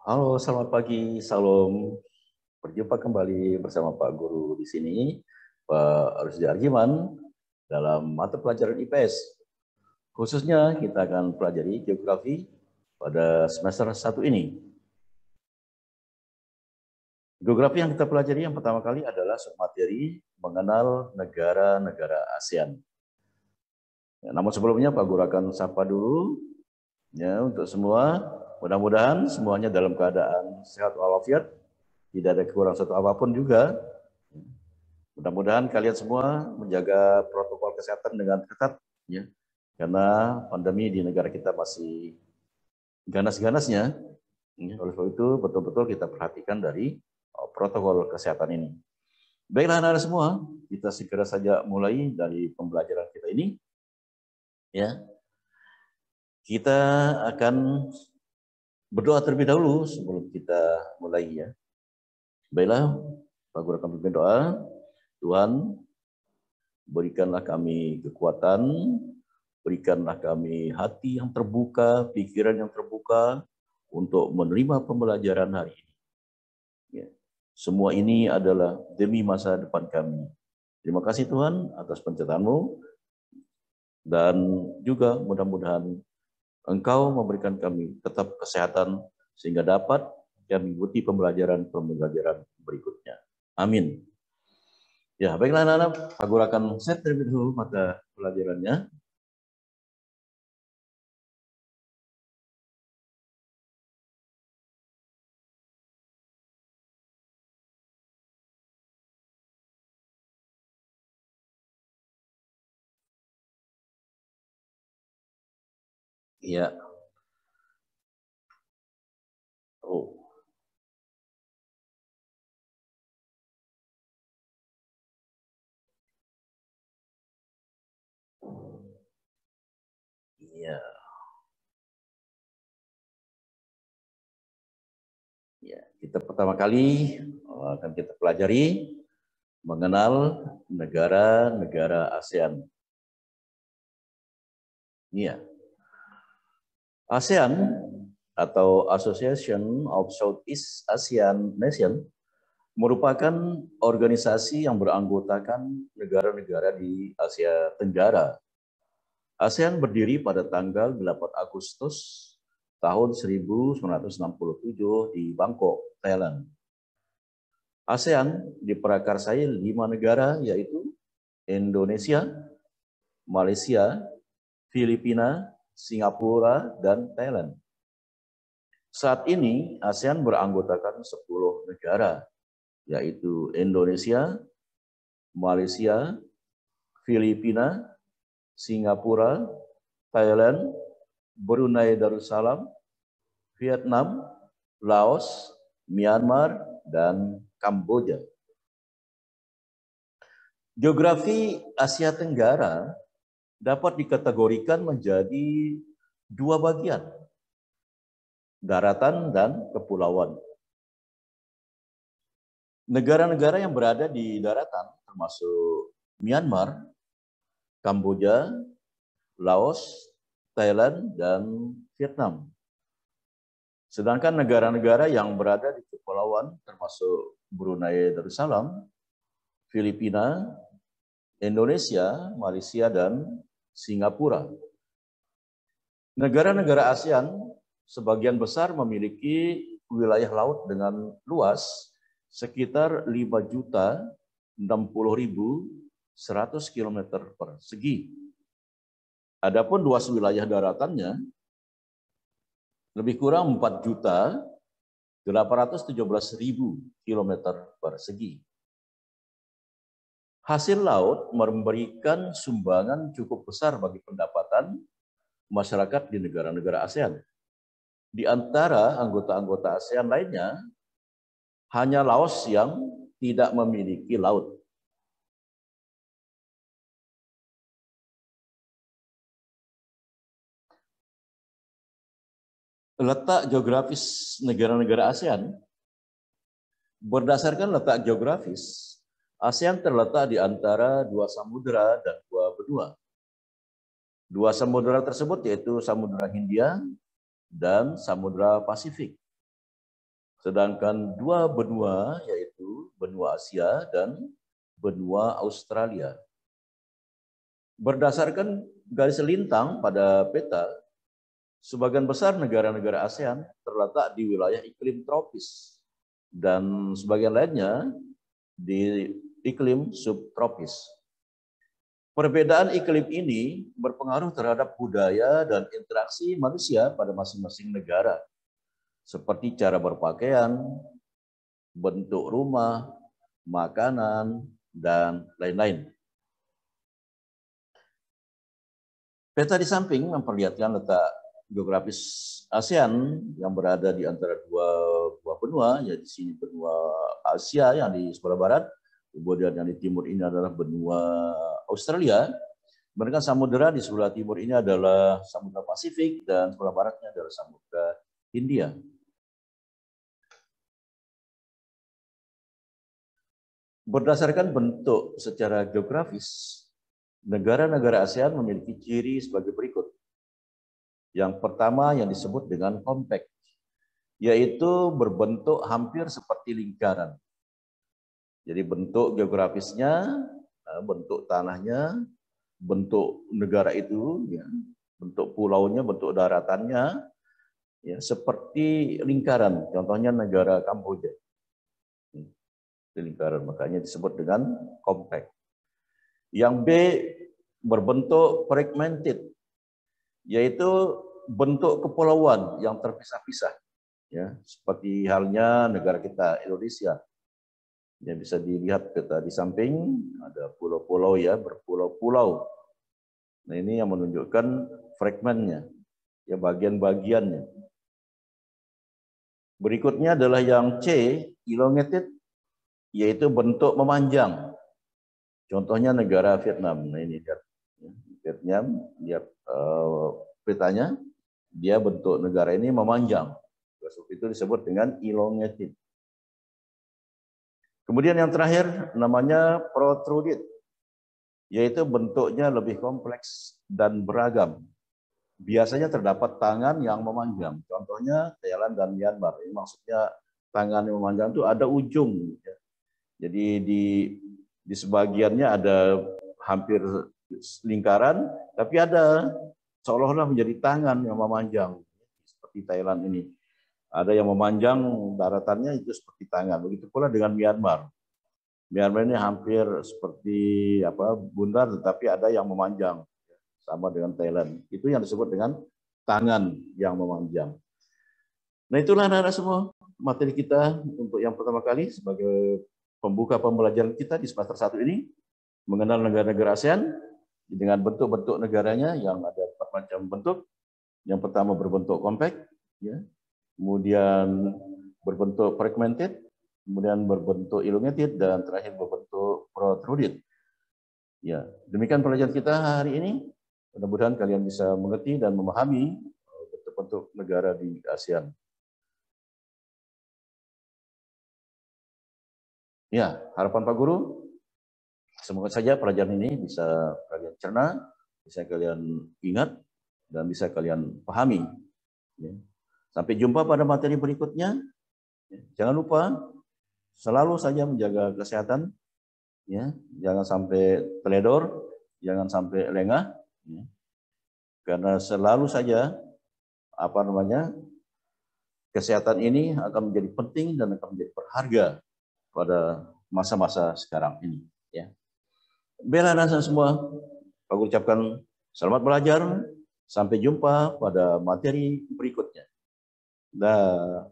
Halo, selamat pagi, salam. Berjumpa kembali bersama Pak Guru di sini, Pak Rusdi Argiman, dalam mata pelajaran IPS. Khususnya kita akan pelajari geografi pada semester 1 ini. Geografi yang kita pelajari yang pertama kali adalah submateri mengenal negara-negara ASEAN. Ya, namun sebelumnya Pak Guru akan sapa dulu ya untuk semua. Mudah-mudahan semuanya dalam keadaan sehat walafiat, tidak ada kekurangan satu apapun juga. Mudah-mudahan kalian semua menjaga protokol kesehatan dengan ketat, ya, karena pandemi di negara kita masih ganas-ganasnya. Ya, oleh sebab itu betul-betul kita perhatikan dari protokol kesehatan ini. Baiklah anak-anak semua, kita segera saja mulai dari pembelajaran kita ini. Ya, kita akan berdoa terlebih dahulu sebelum kita mulai ya. Baiklah, Pak Guru akan pimpin doa. Tuhan, berikanlah kami kekuatan, berikanlah kami hati yang terbuka, pikiran yang terbuka untuk menerima pembelajaran hari ini. Ya. Semua ini adalah demi masa depan kami. Terima kasih Tuhan atas pencetakanmu dan juga mudah-mudahan Engkau memberikan kami tetap kesehatan sehingga dapat kami mengikuti pembelajaran berikutnya. Amin. Ya, baiklah anak-anak, Pak Guru akan set terlebih dahulu mata pelajarannya. Iya. Oh, iya. Ya, kita pertama kali akan kita pelajari mengenal negara-negara ASEAN. Iya. ASEAN atau Association of Southeast Asian Nation merupakan organisasi yang beranggotakan negara-negara di Asia Tenggara. ASEAN berdiri pada tanggal 8 Agustus tahun 1967 di Bangkok, Thailand. ASEAN diprakarsai 5 negara yaitu Indonesia, Malaysia, Filipina, Singapura, dan Thailand. Saat ini ASEAN beranggotakan 10 negara, yaitu Indonesia, Malaysia, Filipina, Singapura, Thailand, Brunei Darussalam, Vietnam, Laos, Myanmar, dan Kamboja. Geografi Asia Tenggara dapat dikategorikan menjadi 2 bagian, daratan dan kepulauan. Negara-negara yang berada di daratan termasuk Myanmar, Kamboja, Laos, Thailand, dan Vietnam. Sedangkan negara-negara yang berada di kepulauan termasuk Brunei Darussalam, Filipina, Indonesia, Malaysia, dan Singapura. Negara-negara ASEAN sebagian besar memiliki wilayah laut dengan luas sekitar 5.060.100 km persegi. Adapun luas wilayah daratannya lebih kurang 4.817.000 km persegi. Hasil laut memberikan sumbangan cukup besar bagi pendapatan masyarakat di negara-negara ASEAN. Di antara anggota-anggota ASEAN lainnya, hanya Laos yang tidak memiliki laut. Letak geografis negara-negara ASEAN, berdasarkan letak geografis, ASEAN terletak di antara 2 samudera dan 2 benua. 2 samudera tersebut yaitu Samudra Hindia dan Samudra Pasifik. Sedangkan dua benua, yaitu benua Asia dan benua Australia. Berdasarkan garis lintang pada peta, sebagian besar negara-negara ASEAN terletak di wilayah iklim tropis dan sebagian lainnya di iklim subtropis. Perbedaan iklim ini berpengaruh terhadap budaya dan interaksi manusia pada masing-masing negara, seperti cara berpakaian, bentuk rumah, makanan, dan lain-lain. Peta di samping memperlihatkan letak geografis ASEAN yang berada di antara dua benua, yaitu di sini benua Asia yang di sebelah barat, kemudian yang di timur ini adalah benua Australia. Mereka samudera di sebelah timur ini adalah Samudra Pasifik dan sebelah baratnya adalah Samudra Hindia. Berdasarkan bentuk secara geografis, negara-negara ASEAN memiliki ciri sebagai berikut. Yang pertama yang disebut dengan compact, yaitu berbentuk hampir seperti lingkaran. Jadi bentuk geografisnya, bentuk tanahnya, bentuk negara itu, ya, bentuk pulaunya, bentuk daratannya, ya, seperti lingkaran. Contohnya negara Kamboja. Lingkaran, makanya disebut dengan compact. Yang B berbentuk fragmented, yaitu bentuk kepulauan yang terpisah-pisah, ya, seperti halnya negara kita Indonesia. Ya, bisa dilihat peta di samping ada pulau-pulau, ya, berpulau-pulau. Nah, ini yang menunjukkan fragmennya, ya, bagian-bagiannya. Berikutnya adalah yang C, elongated, yaitu bentuk memanjang. Contohnya negara Vietnam. Nah, ini lihat, ya, Vietnam, lihat petanya, dia bentuk negara ini memanjang. Itu disebut dengan elongated. Kemudian yang terakhir namanya protruded, yaitu bentuknya lebih kompleks dan beragam. Biasanya terdapat tangan yang memanjang. Contohnya Thailand dan Myanmar. Ini maksudnya tangan yang memanjang itu ada ujung. Ya. Jadi di sebagiannya ada hampir lingkaran, tapi ada seolah-olah menjadi tangan yang memanjang. Seperti Thailand ini. Ada yang memanjang daratannya itu seperti tangan. Begitu pula dengan Myanmar. Myanmar ini hampir seperti bundar, tetapi ada yang memanjang. Sama dengan Thailand. Itu yang disebut dengan tangan yang memanjang. Nah, itulah anak-anak semua materi kita untuk yang pertama kali sebagai pembuka pembelajaran kita di semester 1 ini. Mengenal negara-negara ASEAN dengan bentuk-bentuk negaranya yang ada 4 macam bentuk. Yang pertama berbentuk compact, ya. Kemudian berbentuk fragmented, kemudian berbentuk elongated, dan terakhir berbentuk protruded. Ya, demikian pelajaran kita hari ini. Mudah-mudahan kalian bisa mengerti dan memahami bentuk-bentuk negara di ASEAN. Ya, harapan Pak Guru, semoga saja pelajaran ini bisa kalian cerna, bisa kalian ingat, dan bisa kalian pahami. Ya. Sampai jumpa pada materi berikutnya. Jangan lupa selalu saja menjaga kesehatan, ya, jangan sampai teledor, jangan sampai lengah, ya. Karena selalu saja kesehatan ini akan menjadi penting dan akan menjadi berharga pada masa-masa sekarang ini. Ya. Bela dan semua, aku ucapkan selamat belajar. Sampai jumpa pada materi berikutnya. Dah.